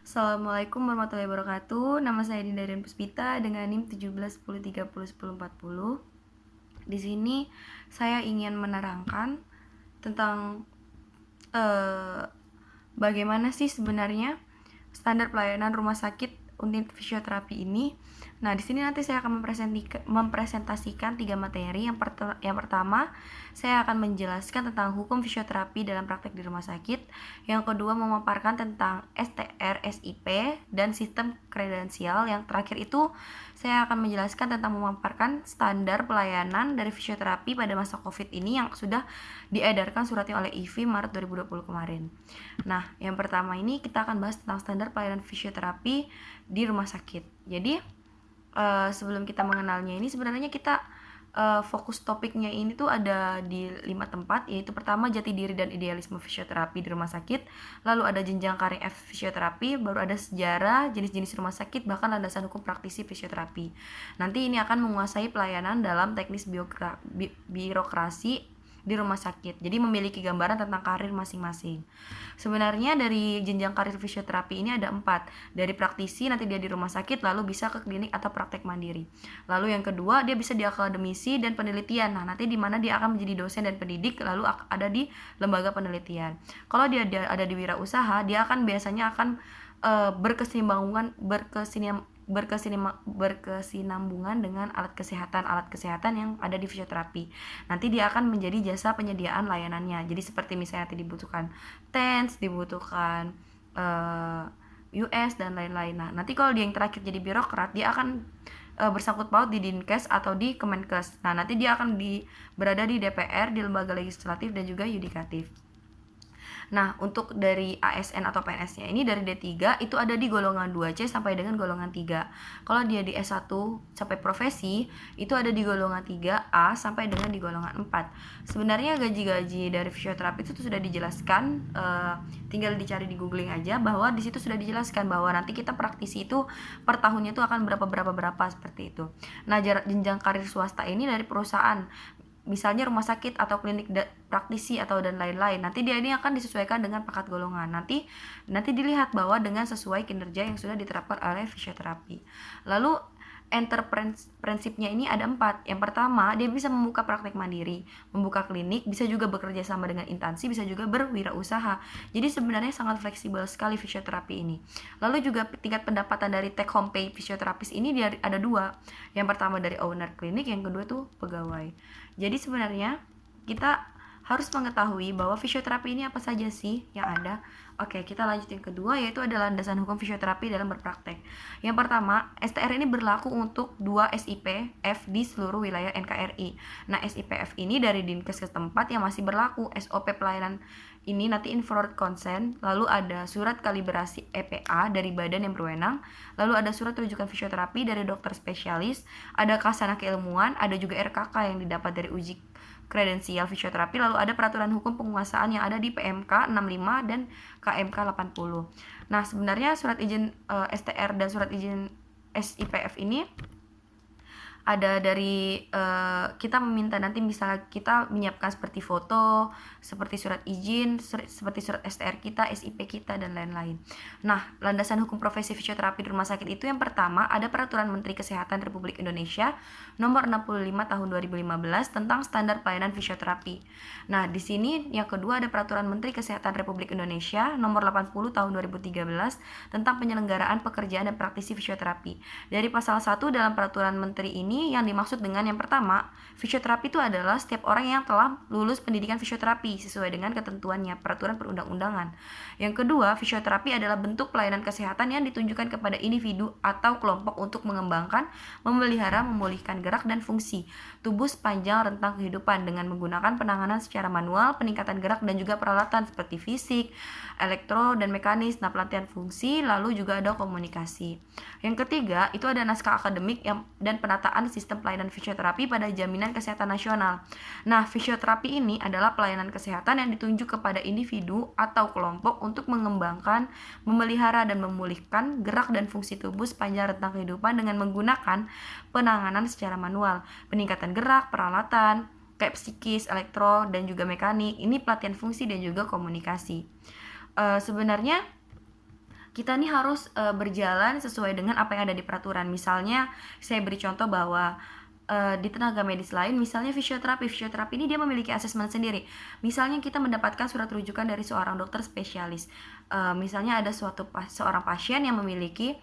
Assalamualaikum warahmatullahi wabarakatuh. Nama saya Dinda Rian Puspita dengan NIM 1710301040. Di sini saya ingin menerangkan tentang bagaimana sih sebenarnya standar pelayanan rumah sakit unit fisioterapi ini. Nah, di sini nanti saya akan mempresentasikan 3 materi. Yang pertama, saya akan menjelaskan tentang hukum fisioterapi dalam praktek di rumah sakit. Yang kedua, memaparkan tentang STR, SIP, dan sistem kredensial. Yang terakhir itu, saya akan menjelaskan tentang memaparkan standar pelayanan dari fisioterapi pada masa COVID ini yang sudah diedarkan suratnya oleh IFI Maret 2020 kemarin. Nah, yang pertama ini kita akan bahas tentang standar pelayanan fisioterapi di rumah sakit. Jadi, sebelum kita mengenalnya ini sebenarnya kita fokus topiknya ini tuh ada di 5 tempat, yaitu pertama jati diri dan idealisme fisioterapi di rumah sakit, lalu ada jenjang karir fisioterapi, baru ada sejarah, jenis-jenis rumah sakit, bahkan landasan hukum praktisi fisioterapi. Nanti ini akan menguasai pelayanan dalam teknis birokrasi di rumah sakit. Jadi memiliki gambaran tentang karir masing-masing. Sebenarnya dari jenjang karir fisioterapi ini ada 4. Dari praktisi nanti dia di rumah sakit, lalu bisa ke klinik atau praktek mandiri. Lalu yang kedua dia bisa di akademisi dan penelitian. Nah, nanti di mana dia akan menjadi dosen dan pendidik, lalu ada di lembaga penelitian. Kalau dia ada di wirausaha, dia akan biasanya akan berkesinambungan dengan alat kesehatan yang ada di fisioterapi. Nanti dia akan menjadi jasa penyediaan layanannya. Jadi seperti misalnya nanti dibutuhkan TENS, dibutuhkan US dan lain-lain. Nah, nanti kalau dia yang terakhir jadi birokrat, dia akan bersangkut paut di Dinkes atau di Kemenkes. Nah, nanti dia akan berada di DPR, di lembaga legislatif dan juga yudikatif. Nah, untuk dari ASN atau PNS-nya ini dari D3 itu ada di golongan 2C sampai dengan golongan 3. Kalau dia di S1 sampai profesi itu ada di golongan 3A sampai dengan di golongan 4. Sebenarnya gaji-gaji dari fisioterapi itu sudah dijelaskan, tinggal dicari di googling aja bahwa di situ sudah dijelaskan bahwa nanti kita praktisi itu per tahunnya itu akan berapa seperti itu. Nah, jenjang karir swasta ini dari perusahaan, misalnya rumah sakit atau klinik praktisi atau dan lain-lain. Nanti dia ini akan disesuaikan dengan pangkat golongan. Nanti dilihat bahwa dengan sesuai kinerja yang sudah diterapkan oleh fisioterapi. Lalu prinsipnya ini ada 4. Yang pertama, dia bisa membuka praktek mandiri, membuka klinik, bisa juga bekerja sama dengan instansi, bisa juga berwirausaha. Jadi sebenarnya sangat fleksibel sekali fisioterapi ini. Lalu juga tingkat pendapatan dari take home pay fisioterapis ini ada 2. Yang pertama dari owner klinik, yang kedua tuh pegawai. Jadi sebenarnya kita harus mengetahui bahwa fisioterapi ini apa saja sih yang ada. Oke, kita lanjut yang kedua, yaitu adalah landasan hukum fisioterapi dalam berpraktek. Yang pertama, STR ini berlaku untuk 2 SIPF di seluruh wilayah NKRI. Nah, SIPF ini dari Dinkes setempat yang masih berlaku. SOP pelayanan ini nanti informed consent, lalu ada surat kalibrasi EPA dari badan yang berwenang, lalu ada surat rujukan fisioterapi dari dokter spesialis, ada kasana keilmuan, ada juga RKK yang didapat dari uji kredensial fisioterapi, lalu ada peraturan hukum penguasaan yang ada di PMK 65 dan KMK 80. Nah, sebenarnya surat izin STR dan surat izin SIPF ini ada dari kita meminta nanti misalnya kita menyiapkan seperti foto, seperti surat izin, seperti surat STR kita, SIP kita, dan lain-lain. Nah, landasan hukum profesi fisioterapi di rumah sakit itu yang pertama ada Peraturan Menteri Kesehatan Republik Indonesia nomor 65 tahun 2015 tentang standar pelayanan fisioterapi. Nah, di sini yang kedua ada Peraturan Menteri Kesehatan Republik Indonesia nomor 80 tahun 2013 tentang penyelenggaraan pekerjaan dan praktisi fisioterapi. Dari pasal 1 dalam peraturan menteri ini yang dimaksud dengan yang pertama, fisioterapi itu adalah setiap orang yang telah lulus pendidikan fisioterapi sesuai dengan ketentuannya peraturan perundang-undangan. Yang kedua, fisioterapi adalah bentuk pelayanan kesehatan yang ditunjukkan kepada individu atau kelompok untuk mengembangkan, memelihara, memulihkan gerak dan fungsi tubuh sepanjang rentang kehidupan dengan menggunakan penanganan secara manual, peningkatan gerak dan juga peralatan seperti fisik, elektro dan mekanis, nah pelatihan fungsi, lalu juga ada komunikasi. Yang ketiga, itu ada naskah akademik dan penataan sistem pelayanan fisioterapi pada Jaminan Kesehatan Nasional. Nah, fisioterapi ini adalah pelayanan kesehatan yang ditunjuk kepada individu atau kelompok untuk mengembangkan, memelihara dan memulihkan gerak dan fungsi tubuh sepanjang rentang kehidupan dengan menggunakan penanganan secara manual, peningkatan gerak, peralatan, kayak psikis, elektro, dan juga mekanik. Ini pelatihan fungsi dan juga komunikasi. Sebenarnya kita nih harus berjalan sesuai dengan apa yang ada di peraturan. Misalnya saya beri contoh bahwa di tenaga medis lain, misalnya fisioterapi ini dia memiliki asesmen sendiri. Misalnya kita mendapatkan surat rujukan dari seorang dokter spesialis. Misalnya ada seorang pasien yang memiliki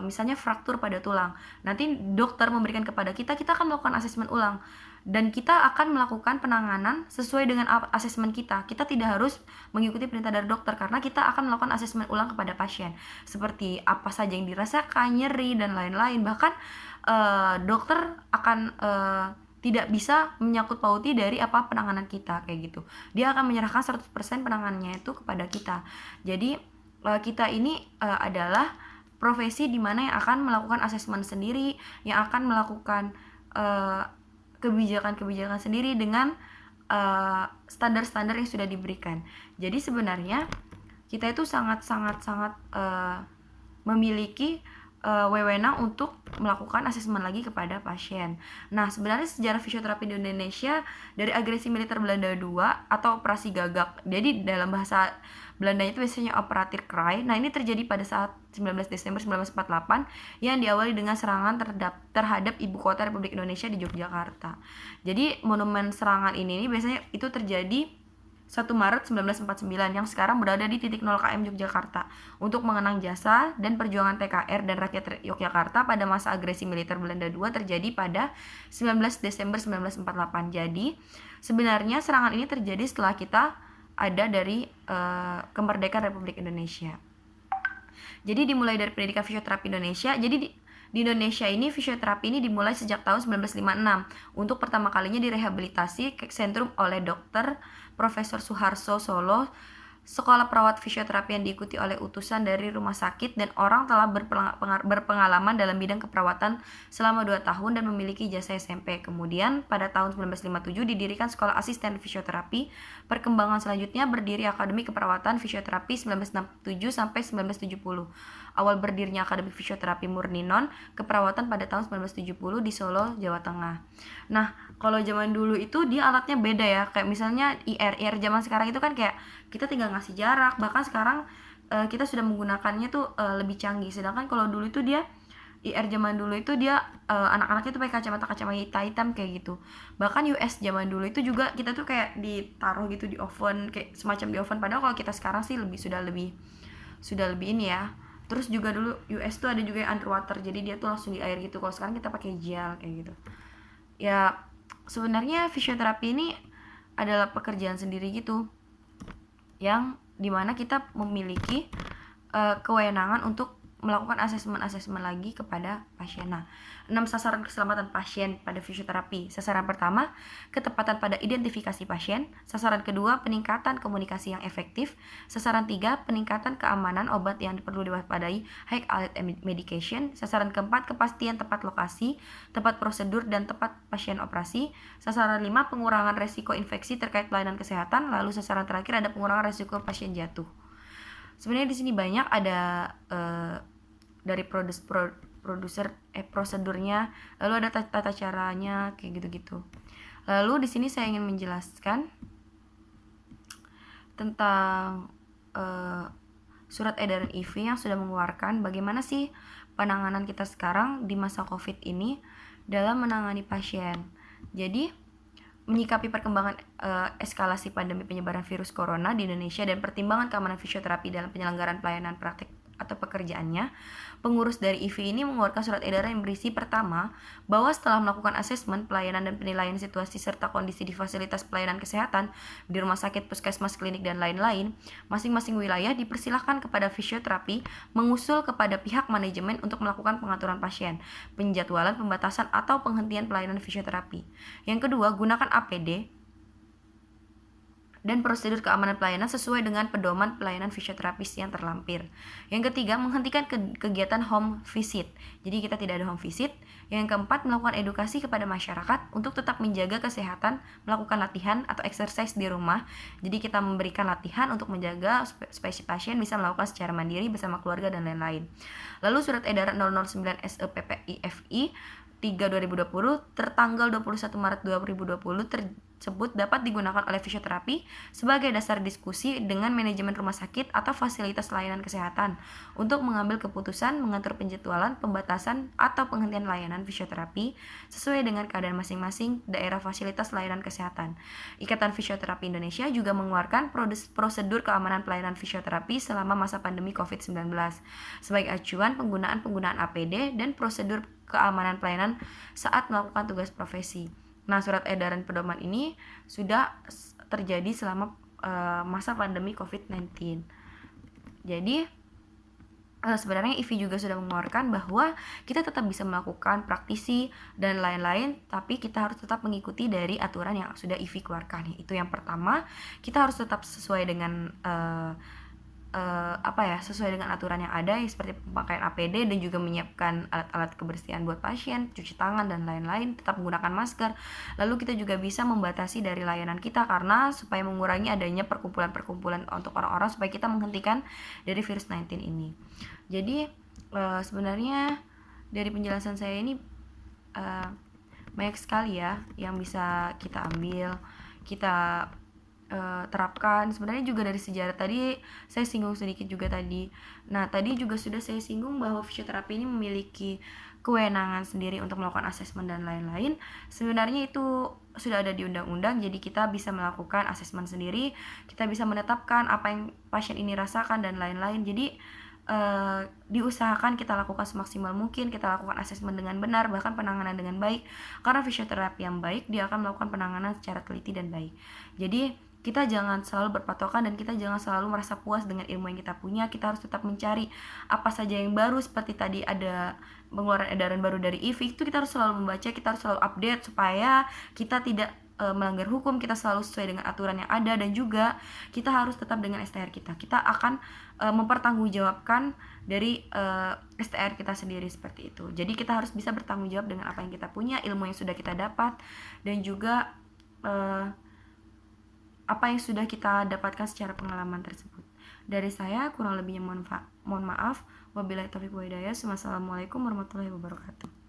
misalnya fraktur pada tulang. Nanti dokter memberikan kepada kita akan melakukan asesmen ulang. Dan kita akan melakukan penanganan sesuai dengan asesmen kita. Kita tidak harus mengikuti perintah dari dokter karena kita akan melakukan asesmen ulang kepada pasien. Seperti apa saja yang dirasakan, nyeri, dan lain-lain. Bahkan dokter akan tidak bisa menyangkut pauti dari apa penanganan kita kayak gitu. Dia akan menyerahkan 100% penanganannya itu kepada kita. Jadi kita ini adalah profesi di mana yang akan melakukan asesmen sendiri, yang akan melakukan kebijakan-kebijakan sendiri dengan standar-standar yang sudah diberikan. Jadi sebenarnya kita itu sangat memiliki wewenang untuk melakukan asesmen lagi kepada pasien. Nah, sebenarnya sejarah fisioterapi di Indonesia dari agresi militer Belanda II atau operasi gagak. Jadi dalam bahasa Belanda itu biasanya operatir Krai. Nah, ini terjadi pada saat 19 Desember 1948 yang diawali dengan serangan terhadap ibu kota Republik Indonesia di Yogyakarta. Jadi monumen serangan ini biasanya itu terjadi 1 Maret 1949 yang sekarang berada di titik 0 km Yogyakarta untuk mengenang jasa dan perjuangan TKR dan rakyat Yogyakarta pada masa agresi militer Belanda II terjadi pada 19 Desember 1948. Jadi sebenarnya serangan ini terjadi setelah kita ada dari kemerdekaan Republik Indonesia. Jadi dimulai dari pendidikan fisioterapi Indonesia. Jadi di Indonesia ini fisioterapi ini dimulai sejak tahun 1956. Untuk pertama kalinya direhabilitasi ke sentrum oleh Dr. Profesor Suharso Solo. Sekolah perawat fisioterapi yang diikuti oleh utusan dari rumah sakit dan orang telah berpengalaman dalam bidang keperawatan selama 2 tahun dan memiliki jasa SMP. Kemudian pada tahun 1957 didirikan sekolah asisten fisioterapi. Perkembangan selanjutnya berdiri Akademi Keperawatan Fisioterapi 1967 sampai 1970. Awal berdirinya Akademi Fisioterapi Murni Non Keperawatan pada tahun 1970 di Solo, Jawa Tengah. Nah, kalau zaman dulu itu dia alatnya beda ya. Kayak misalnya IR zaman sekarang itu kan kayak kita tinggal ngasih jarak. Bahkan sekarang kita sudah menggunakannya tuh lebih canggih. Sedangkan kalau dulu itu dia IR zaman dulu itu dia anak-anaknya tuh pakai kacamata hitam kayak gitu. Bahkan US zaman dulu itu juga kita tuh kayak ditaruh gitu di oven, kayak semacam di oven. Padahal kalau kita sekarang sih sudah lebih ini ya. Terus juga dulu US tuh ada juga yang underwater, jadi dia tuh langsung di air gitu. Kalau sekarang kita pakai gel kayak gitu. Ya sebenarnya fisioterapi ini adalah pekerjaan sendiri gitu, yang dimana kita memiliki kewenangan untuk melakukan asesmen lagi kepada pasien. Nah, 6 sasaran keselamatan pasien pada fisioterapi. Sasaran pertama, ketepatan pada identifikasi pasien. Sasaran kedua, peningkatan komunikasi yang efektif. Sasaran 3, peningkatan keamanan obat yang perlu diwaspadai, high alert medication. Sasaran keempat, kepastian tepat lokasi, tepat prosedur dan tepat pasien operasi. Sasaran 5, pengurangan resiko infeksi terkait pelayanan kesehatan. Lalu sasaran terakhir ada pengurangan resiko pasien jatuh. Sebenarnya di sini banyak ada dari prosedurnya, lalu ada tata caranya kayak gitu-gitu. Lalu di sini saya ingin menjelaskan tentang surat edaran IV yang sudah mengeluarkan bagaimana sih penanganan kita sekarang di masa COVID ini dalam menangani pasien. Jadi menyikapi perkembangan eskalasi pandemi penyebaran virus corona di Indonesia dan pertimbangan keamanan fisioterapi dalam penyelenggaraan pelayanan praktik atau pekerjaannya, pengurus dari IV ini mengeluarkan surat edaran yang berisi pertama, bahwa setelah melakukan asesmen, pelayanan dan penilaian situasi serta kondisi di fasilitas pelayanan kesehatan, di rumah sakit, puskesmas, klinik, dan lain-lain, masing-masing wilayah dipersilahkan kepada fisioterapi mengusul kepada pihak manajemen untuk melakukan pengaturan pasien, penjadwalan, pembatasan, atau penghentian pelayanan fisioterapi. Yang kedua, gunakan APD dan prosedur keamanan pelayanan sesuai dengan pedoman pelayanan fisioterapis yang terlampir. Yang ketiga, menghentikan kegiatan home visit. Jadi kita tidak ada home visit. Yang keempat, melakukan edukasi kepada masyarakat untuk tetap menjaga kesehatan, melakukan latihan atau exercise di rumah. Jadi kita memberikan latihan untuk menjaga supaya si pasien bisa melakukan secara mandiri bersama keluarga dan lain-lain. Lalu surat edaran 009 SEPPIFI 3/2020 tertanggal 21 Maret 2020 tersebut dapat digunakan oleh fisioterapi sebagai dasar diskusi dengan manajemen rumah sakit atau fasilitas layanan kesehatan untuk mengambil keputusan mengatur penjadwalan, pembatasan, atau penghentian layanan fisioterapi sesuai dengan keadaan masing-masing daerah fasilitas layanan kesehatan. Ikatan Fisioterapi Indonesia juga mengeluarkan prosedur keamanan pelayanan fisioterapi selama masa pandemi COVID-19 sebagai acuan penggunaan APD dan prosedur keamanan pelayanan saat melakukan tugas profesi. Nah, surat edaran pedoman ini sudah terjadi selama masa pandemi COVID-19. Jadi, sebenarnya IFI juga sudah mengeluarkan bahwa kita tetap bisa melakukan praktisi dan lain-lain, tapi kita harus tetap mengikuti dari aturan yang sudah IFI keluarkan. Itu yang pertama, kita harus tetap sesuai dengan sesuai dengan aturan yang ada, seperti pemakaian APD dan juga menyiapkan alat-alat kebersihan buat pasien, cuci tangan dan lain-lain, tetap menggunakan masker. Lalu kita juga bisa membatasi dari layanan kita karena supaya mengurangi adanya perkumpulan-perkumpulan untuk orang-orang supaya kita menghentikan dari virus 19 ini. Jadi sebenarnya dari penjelasan saya ini banyak sekali ya yang bisa kita ambil, kita terapkan. Sebenarnya juga dari sejarah tadi saya singgung sedikit juga tadi. Nah, tadi juga sudah saya singgung bahwa fisioterapi ini memiliki kewenangan sendiri untuk melakukan asesmen dan lain-lain. Sebenarnya itu sudah ada di undang-undang, jadi kita bisa melakukan asesmen sendiri, kita bisa menetapkan apa yang pasien ini rasakan dan lain-lain. Jadi diusahakan kita lakukan semaksimal mungkin, kita lakukan asesmen dengan benar, bahkan penanganan dengan baik, karena fisioterapi yang baik dia akan melakukan penanganan secara teliti dan baik. Jadi kita jangan selalu berpatokan dan kita jangan selalu merasa puas dengan ilmu yang kita punya. Kita harus tetap mencari apa saja yang baru, seperti tadi ada pengeluaran edaran baru dari IFI, itu kita harus selalu membaca, kita harus selalu update supaya kita tidak melanggar hukum, kita selalu sesuai dengan aturan yang ada, dan juga kita harus tetap dengan STR kita. Kita akan mempertanggungjawabkan dari STR kita sendiri seperti itu. Jadi kita harus bisa bertanggung jawab dengan apa yang kita punya, ilmu yang sudah kita dapat, dan juga apa yang sudah kita dapatkan secara pengalaman tersebut. Dari saya kurang lebihnya mohon maaf. Wabillahi taufiq wa hidayah. Wassalamualaikum warahmatullahi wabarakatuh.